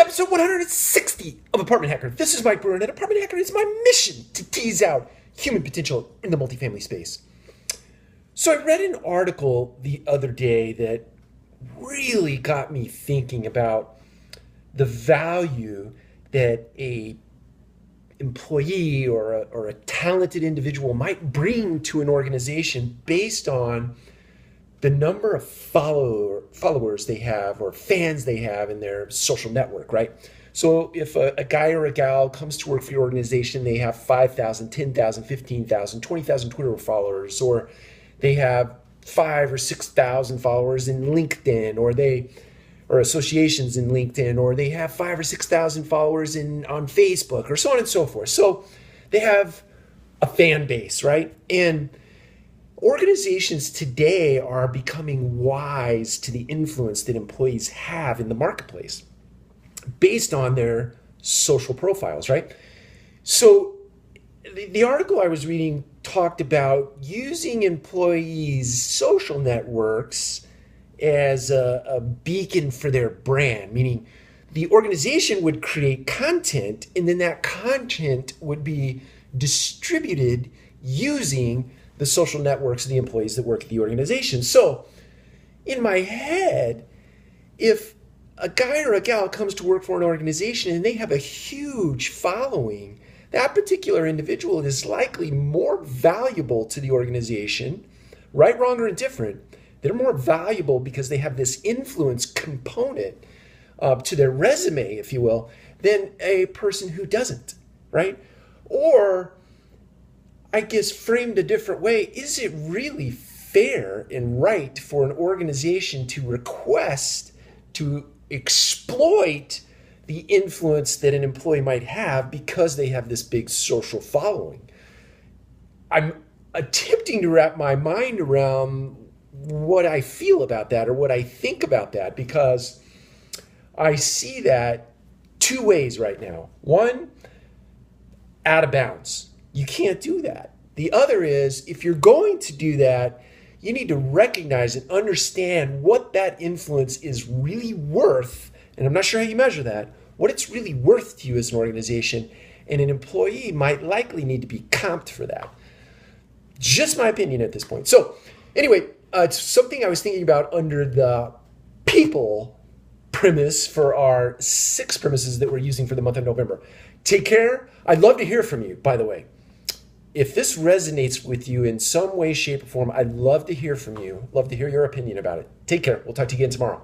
episode 160 of Apartment Hacker. This is Mike Brewer, and at Apartment Hacker, it's my mission to tease out human potential in the multifamily space. So I read an article the other day that really got me thinking about the value that a employee or a talented individual might bring to an organization based on the number of followers they have or fans they have in their social network, right? So if a guy or a gal comes to work for your organization, they have 5,000, 10,000, 15,000, 20,000 Twitter followers, or they have 5,000 or 6,000 followers in LinkedIn, or associations in LinkedIn, or they have 5,000 or 6,000 followers on Facebook, or so on and so forth. So they have a fan base, right? And organizations today are becoming wise to the influence that employees have in the marketplace based on their social profiles, right? So the article I was reading talked about using employees' social networks as a beacon for their brand, meaning the organization would create content and then that content would be distributed using the social networks of the employees that work at the organization. So in my head, if a guy or a gal comes to work for an organization and they have a huge following, that particular individual is likely more valuable to the organization, right, wrong, or indifferent. They're more valuable because they have this influence component to their resume, if you will, than a person who doesn't, right? Or I guess framed a different way, is it really fair and right for an organization to request to exploit the influence that an employee might have because they have this big social following? I'm attempting to wrap my mind around what I feel about that or what I think about that, because I see that two ways right now. One, out of bounds. You can't do that. The other is, if you're going to do that, you need to recognize and understand what that influence is really worth. And I'm not sure how you measure that, what it's really worth to you as an organization. And an employee might likely need to be comped for that. Just my opinion at this point. So anyway, it's something I was thinking about under the people premise for our 6 premises that we're using for the month of November. Take care. I'd love to hear from you, by the way. If this resonates with you in some way, shape, or form, I'd love to hear from you. Love to hear your opinion about it. Take care. We'll talk to you again tomorrow.